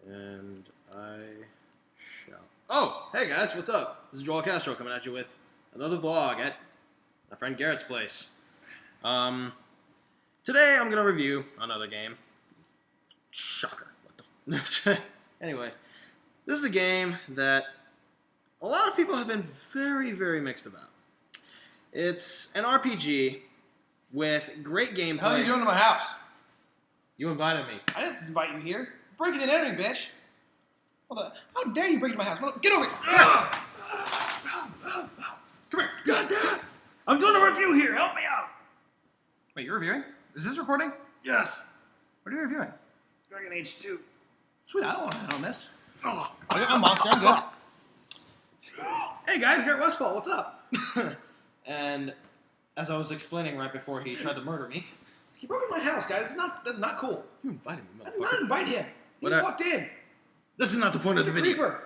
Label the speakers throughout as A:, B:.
A: And I shall. Oh, hey guys, what's up? This is Joel Castro coming at you with another vlog at my friend Garrett's place. Today I'm gonna review another game. Shocker. What the? Anyway, this is a game that a lot of people have been very, very mixed about. It's an RPG with great gameplay.
B: What the hell are you doing to my house?
A: You invited me.
B: I didn't invite you here. Breaking and entering, bitch. How dare you break into my house? Get over here. Come here. God damn it. I'm doing a review here. Help me out. Wait, you're reviewing? Is this recording?
A: Yes.
B: What are you reviewing?
A: Dragon Age 2.
B: Sweet, I don't want to hit on this.
A: Oh.
B: I got my monster. I'm good.
A: Hey guys, Garrett Westfall, what's up? And as I was explaining right before he tried to murder me,
B: He broke into my house, guys. That's not cool.
A: you invited me,
B: I did not invite him. He walked in.
A: This is not the point of the video.
B: Creeper.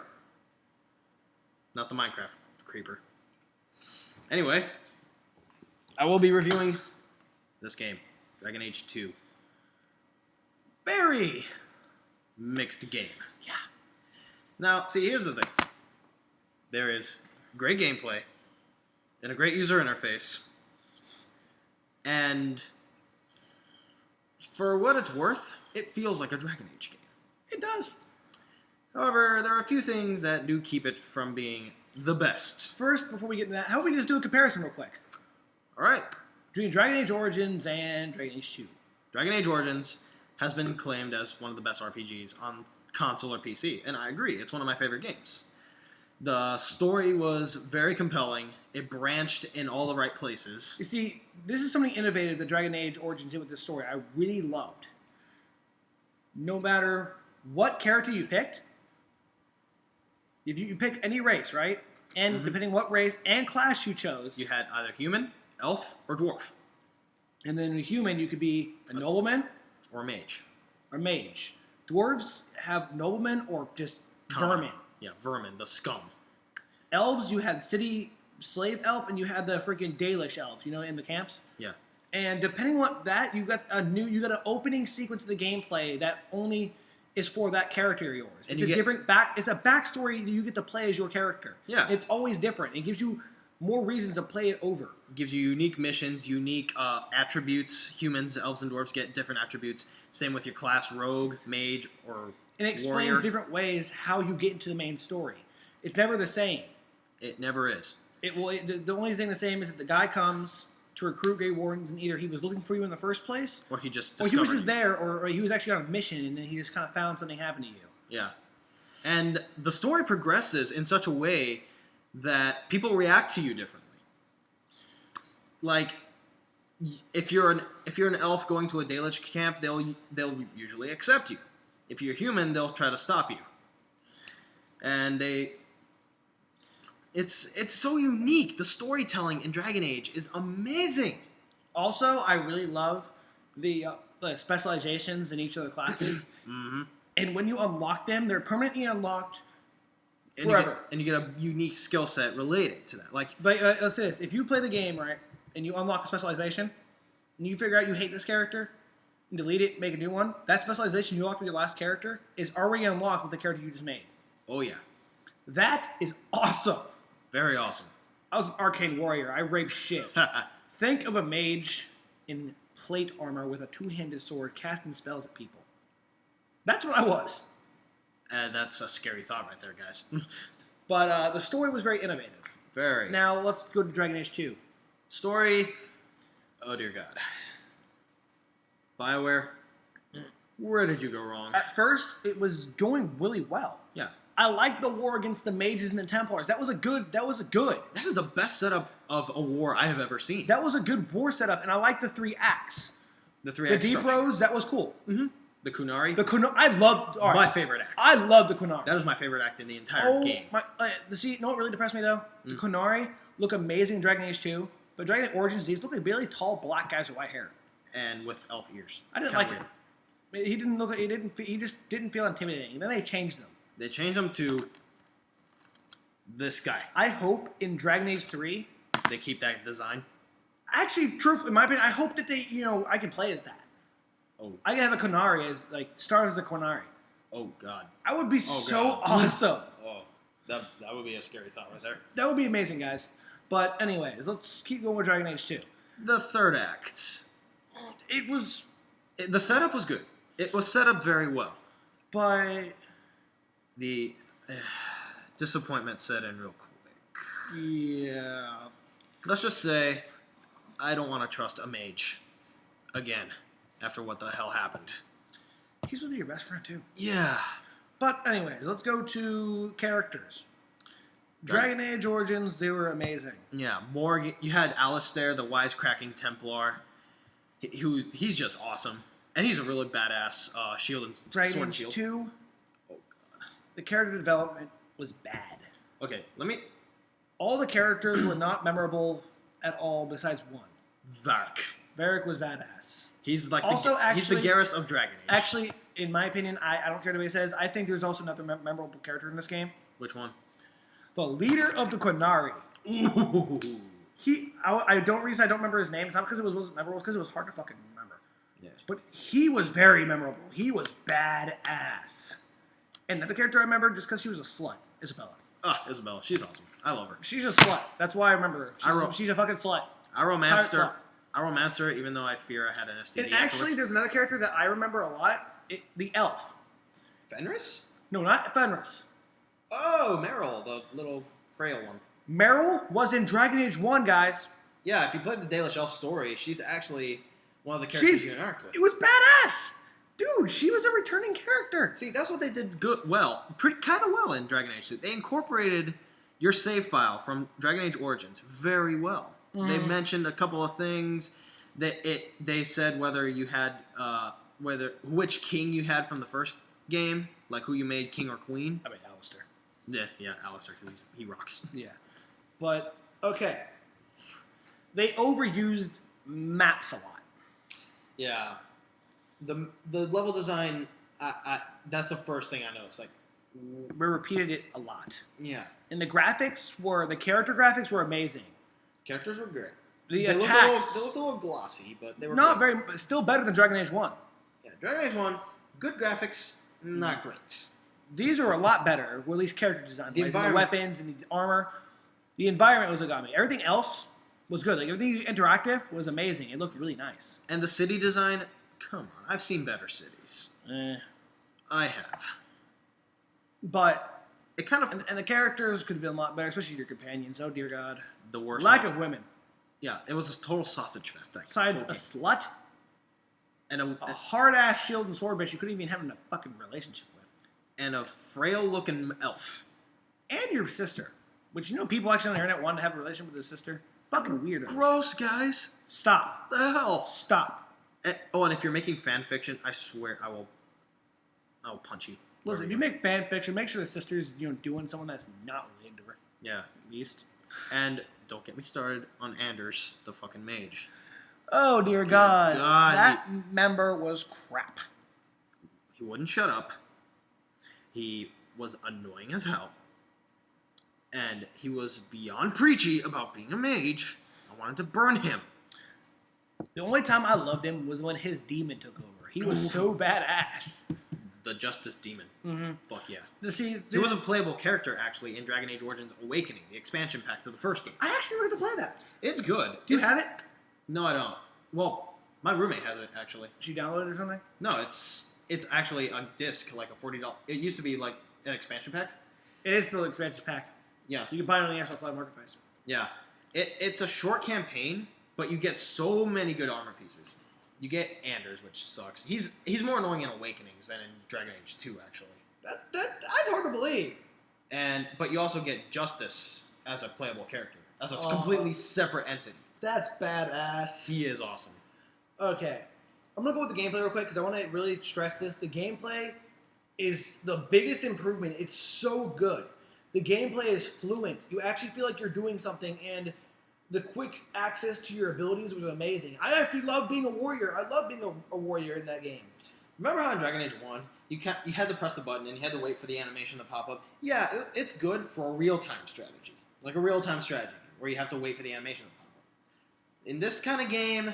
A: Not the Minecraft creeper. Anyway, I will be reviewing this game, Dragon Age 2. Very mixed game. Yeah. Now, see, here's the thing. There is great gameplay and a great user interface. And for what it's worth, it feels like a Dragon Age game.
B: It does.
A: However, there are a few things that do keep it from being the best.
B: First, before we get into that, how about we just do a comparison real quick
A: All right.
B: between Dragon Age Origins and Dragon Age 2?
A: Dragon Age Origins has been claimed as one of the best RPGs on console or PC, and I agree. It's one of my favorite games. The story was very compelling. It branched in all the right places.
B: You see, this is something innovative that Dragon Age Origins did with this story. I really loved. No matter what character you picked, if you pick any race, right? And depending what race and class you chose.
A: You had either human, elf, or dwarf.
B: And then a human, you could be a nobleman
A: Or mage.
B: or mage. Dwarves have noblemen or just vermin.
A: Yeah, vermin, the scum.
B: Elves, you had city slave elf, and you had the freaking Dalish elf, you know, in the camps.
A: Yeah.
B: And depending on what that, you got an opening sequence of the gameplay that only is for that character of yours.
A: And
B: It's it's a backstory that you get to play as your character.
A: Yeah.
B: It's always different. It gives you more reasons to play it over.
A: It gives you unique missions, unique attributes. Humans, elves, and dwarves get different attributes. Same with your class, rogue, mage, or
B: And it explains
A: warrior.
B: different ways how you get into the main story. It's never the same.
A: It never is.
B: The only thing the same is that the guy comes to recruit Grey Wardens, and either he was looking for you in the first place,
A: Or he just
B: or he was
A: discovered
B: just there, or he was actually on a mission, and then he just kind of found something happened to you.
A: Yeah. And the story progresses in such a way that people react to you differently. Like, if you're an elf going to a Dalish camp, they'll usually accept you. If you're human, they'll try to stop you. And it's so unique. The storytelling in Dragon Age is amazing.
B: Also, I really love the specializations in each of the classes. And when you unlock them, they're permanently unlocked forever.
A: And you get a unique skill set related to that. Like,
B: But let's say this. If you play the game, right, and you unlock a specialization, and you figure out you hate this character, and delete it, make a new one, that specialization you unlocked with your last character is already unlocked with the character you just made.
A: oh yeah,
B: That is awesome.
A: very awesome.
B: I was an arcane warrior. I raped shit. Think of a mage in plate armor with a two-handed sword casting spells at people. That's what I was.
A: That's a scary thought right there, guys.
B: But the story was very innovative.
A: Very.
B: Now, let's go to Dragon Age 2.
A: Story, oh dear God. BioWare, where did you go wrong?
B: At first, it was going really well.
A: Yeah.
B: I liked the war against the mages and the Templars. That was a good.
A: That is the best setup of a war I have ever seen.
B: That was a good war setup, and I liked the 3 acts.
A: The 3
B: The
A: act
B: Deep
A: structure.
B: Roads, that was cool.
A: The Kunari.
B: I loved. All right,
A: my favorite act.
B: I loved the Kunari.
A: That was my favorite act in the entire game.
B: See, you know what really depressed me though? The Kunari look amazing in Dragon Age 2, but Dragon Age Origins, these look like really tall black guys with white hair.
A: And with elf ears.
B: I didn't
A: Kinda
B: like
A: weird.
B: it. He didn't look. He just didn't feel intimidating. And then they changed them.
A: They changed them to this guy.
B: I hope in Dragon Age 3,
A: They keep that design.
B: actually, truthfully, in my opinion, I hope that I can play as that.
A: Oh.
B: I can have a Qunari as, start as a Qunari.
A: Oh God.
B: I would be
A: Oh,
B: so
A: God.
B: awesome.
A: Oh, that would be a scary thought right there.
B: That would be amazing, guys. But anyways, let's keep going with Dragon Age 2.
A: The third act.
B: It was,
A: The setup was good. It was set up very well.
B: but
A: The disappointment set in real quick.
B: yeah,
A: Let's just say I don't want to trust a mage again after what the hell happened.
B: he's supposed to be your best friend too.
A: Yeah.
B: But anyways, let's go to characters. Dragon Age Origins, they were amazing.
A: Yeah, Morgan. You had Alistair, the wisecracking Templar. He's just awesome, and he's a really badass shield and
B: Dragon
A: sword
B: Age
A: shield.
B: 2,
A: Oh God.
B: the character development was bad.
A: Okay, let me.
B: All the characters were not memorable at all besides one.
A: Varric.
B: Varric was badass.
A: He's like
B: Also,
A: he's the
B: actually-
A: Garrus of Dragon Age.
B: Actually, in my opinion, I don't care what anybody says. I think there's also another memorable character in this game.
A: Which one?
B: The leader of the Qunari.
A: Ooh.
B: I don't reason I don't remember his name. It's not because it wasn't memorable. It's because it was hard to fucking remember.
A: Yeah.
B: But he was very memorable. He was badass. And another character I remember just because she was a slut, Isabella.
A: Ah, Isabella. She's awesome. I love her.
B: She's a slut. That's why I remember her. She's a fucking slut.
A: I romanced
B: Pirate
A: her. I romanced her, even though I fear I had an STD.
B: And actually,
A: afterwards.
B: there's another character that I remember a lot. The elf.
A: Fenris.
B: No, not Fenris.
A: Oh, Meryl, the little frail one.
B: Meryl was in Dragon Age 1, guys.
A: Yeah, if you played the Dalish Elf story, she's actually one of the characters you interact with.
B: It was badass. Dude, she was a returning character.
A: See, that's what they did kind of well in Dragon Age 2. They incorporated your save file from Dragon Age Origins very well. They mentioned a couple of things that they said whether you had which king you had from the first game, like who you made king or queen.
B: I mean, Alistair.
A: Yeah, Alistair, because he rocks.
B: Yeah. But, okay. They overused maps a lot.
A: Yeah, the level design. That's the first thing I noticed. Like,
B: We repeated it a lot.
A: yeah,
B: And the character graphics were amazing.
A: characters were great.
B: The
A: They
B: attacks,
A: looked a little glossy, but they were
B: not
A: good.
B: very, but still better than Dragon Age 1.
A: Yeah, Dragon Age 1, good graphics, not great.
B: These are a lot better, or at least character design.
A: The
B: The
A: environment-
B: weapons and the armor. The environment was what got me. Everything else was good. Like everything interactive was amazing. It looked really nice.
A: And the city design, come on, I've seen better cities. I have.
B: But
A: It kind of
B: and the characters could have been a lot better, especially your companions. Oh dear God,
A: the worst.
B: lack
A: one.
B: of women.
A: Yeah, it was a total sausage fest. That
B: Besides
A: whole
B: a
A: game.
B: slut,
A: and
B: a hard ass shield and sword bitch you couldn't even have a fucking relationship with,
A: a frail looking elf.
B: and your sister, which people actually on the internet wanted to have a relationship with their sister. Fucking weirdos.
A: Gross, guys.
B: Stop.
A: The hell.
B: Stop.
A: And if you're making fan fiction, I swear I will punch you.
B: Listen, if you make fan fiction, make sure the sister's doing someone that's not related to her.
A: Yeah.
B: At least.
A: And don't get me started on Anders, the fucking mage.
B: Oh dear God.
A: God,
B: That member was crap.
A: He wouldn't shut up. He was annoying as hell. And he was beyond preachy about being a mage. I wanted to burn him.
B: The only time I loved him was when his demon took over. He was so badass.
A: The Justice Demon.
B: Mm-hmm.
A: Fuck yeah.
B: See,
A: He was a playable character, actually, in Dragon Age Origins Awakening, the expansion pack to the first game.
B: I actually never got to play that.
A: It's good.
B: Do you have it?
A: No, I don't. Well, my roommate has it, actually.
B: Did you download it or something?
A: No, it's actually a disc, like a $40. It used to be like an expansion pack.
B: It is still an expansion pack.
A: Yeah.
B: You can buy it on the Xbox Live Marketplace.
A: Yeah. It's a short campaign, but you get so many good armor pieces. You get Anders, which sucks. He's more annoying in Awakenings than in Dragon Age 2, actually.
B: That's hard to believe.
A: But you also get Justice as a playable character, as a completely separate entity.
B: That's badass.
A: He is awesome.
B: Okay. I'm going to go with the gameplay real quick because I want to really stress this. The gameplay is the biggest improvement. It's so good. The gameplay is fluent. You actually feel like you're doing something, and the quick access to your abilities was amazing. I actually love being a warrior. I love being a warrior in that game.
A: Remember how in Dragon Age 1, you had to press the button and you had to wait for the animation to pop up? Yeah, it's good for a real-time strategy. Like a real-time strategy, where you have to wait for the animation to pop up. In this kind of game,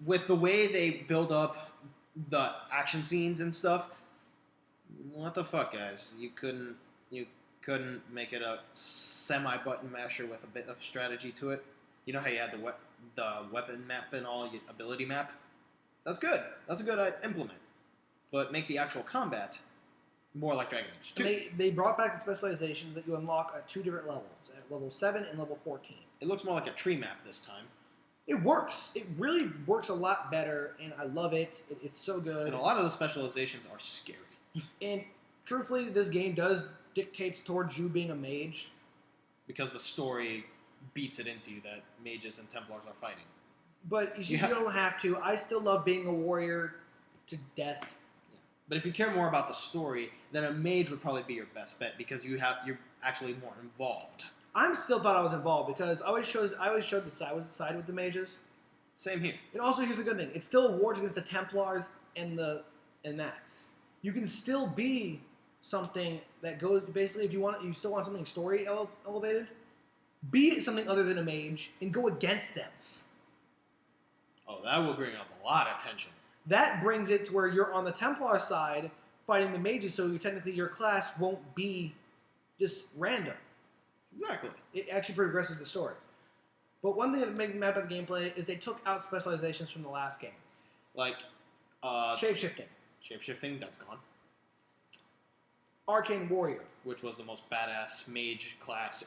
A: with the way they build up the action scenes and stuff, What the fuck, guys? You couldn't make it a semi-button masher with a bit of strategy to it. You know how you had the weapon map and all, ability map? That's good. That's a good implement. But make the actual combat more like Dragon Age 2.
B: They brought back the specializations that you unlock at 2 different levels, at level 7 and level 14.
A: It looks more like a tree map this time.
B: It works. It really works a lot better, and I love it. It's so good.
A: And a lot of the specializations are scary.
B: And truthfully, this game does dictates towards you being a mage.
A: Because the story beats it into you that mages and Templars are fighting.
B: But you don't have to. I still love being a warrior to death.
A: Yeah. But if you care more about the story, then a mage would probably be your best bet because you're actually more involved.
B: I still thought I was involved because I always showed the side with the mages.
A: Same here.
B: And also, here's the good thing: it's still wars against the Templars and that. You can still be something that goes basically if you still want something story elevated, be something other than a mage and go against them.
A: Oh, that will bring up a lot of tension.
B: That brings it to where you're on the Templar side fighting the mages, so technically your class won't be just random.
A: Exactly.
B: It actually progresses the story. But one thing that made me mad about the gameplay is they took out specializations from the last game.
A: Like
B: Shapeshifting.
A: Shapeshifting, that's gone.
B: Arcane Warrior.
A: Which was the most badass mage class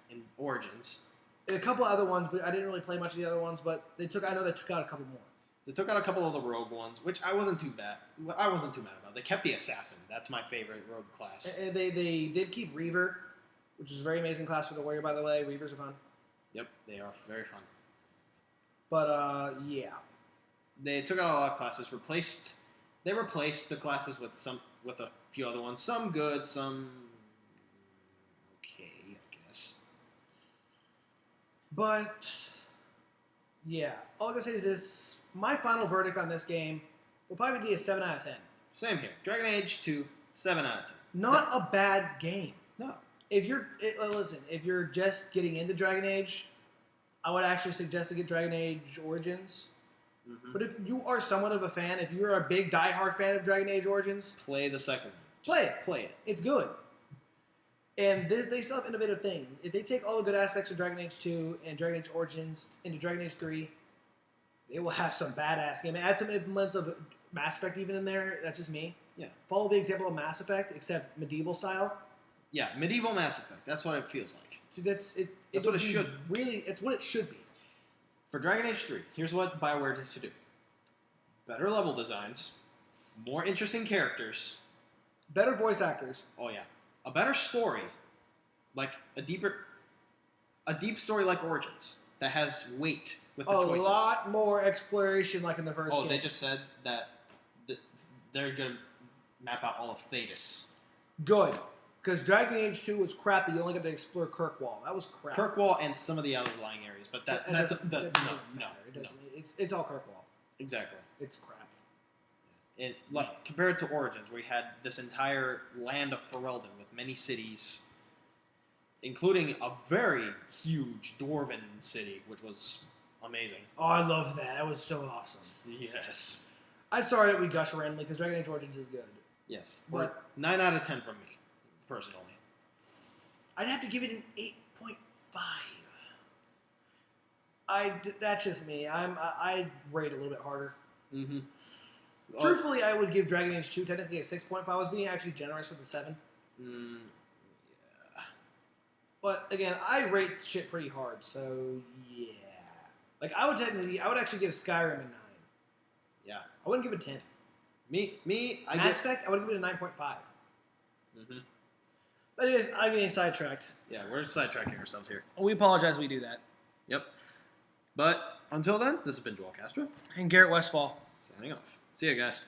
A: in Origins.
B: And a couple other ones, but I didn't really play much of the other ones, but I know they took out a couple more.
A: They took out a couple of the rogue ones, which I wasn't too mad about. They kept the assassin. That's my favorite rogue class.
B: And they did keep Reaver, which is a very amazing class for the warrior, by the way. Reavers are fun.
A: Yep, they are very fun.
B: But yeah.
A: They took out a lot of classes, They replaced the classes with a few other ones. Some good, some okay, I guess.
B: But yeah, all I can say is this: my final verdict on this game will probably be a 7 out of 10.
A: Same here. Dragon Age 2, 7 out of 10.
B: Not a bad game.
A: No.
B: If you're just getting into Dragon Age, I would actually suggest to get Dragon Age Origins.
A: Mm-hmm.
B: But if you are somewhat of a fan, if you're a big die-hard fan of Dragon Age Origins,
A: play the second
B: play
A: one.
B: it.
A: Play it.
B: It's good. And they still have innovative things. If they take all the good aspects of Dragon Age 2 and Dragon Age Origins into Dragon Age 3, they will have some badass game. Add some implements of Mass Effect even in there. That's just me.
A: Yeah.
B: Follow the example of Mass Effect, except medieval style.
A: Yeah, medieval Mass Effect. That's what it feels like.
B: That's
A: what it should.
B: Really, it's what it should be.
A: For Dragon Age 3, here's what BioWare needs to do. Better level designs, more interesting characters.
B: Better voice actors.
A: Oh yeah. A better story, like a deep story like Origins that has weight with the choices.
B: A lot more exploration like in the first game.
A: They just said that they're going to map out all of Thetis.
B: Good. Because Dragon Age 2 was crappy. You only got to explore Kirkwall. That was crap.
A: Kirkwall and some of the outlying areas, but
B: It doesn't matter. It's all Kirkwall.
A: Exactly.
B: It's crap.
A: And compared to Origins, where you had this entire land of Ferelden with many cities, including a very huge Dwarven city, which was amazing.
B: Oh, I love that. That was so awesome.
A: Yes.
B: I'm sorry that we gush randomly because Dragon Age Origins is good.
A: Yes.
B: But
A: 9 out of 10 from me, personally.
B: I'd have to give it an 8.5. That's just me. I rate a little bit harder.
A: Mm-hmm.
B: Truthfully, I would give Dragon Age 2 technically a 6.5. I was being actually generous with the 7.
A: Yeah.
B: But again, I rate shit pretty hard, so yeah. Like I would actually give Skyrim a 9.
A: Yeah.
B: I wouldn't give it a 10. Mass Effect, I would give it a 9.5.
A: Mm-hmm.
B: But anyways, I'm getting sidetracked.
A: Yeah, we're sidetracking ourselves here.
B: We apologize we do that.
A: Yep. But until then, this has been Joel Castro.
B: And Garrett Westfall.
A: Signing off. See you guys.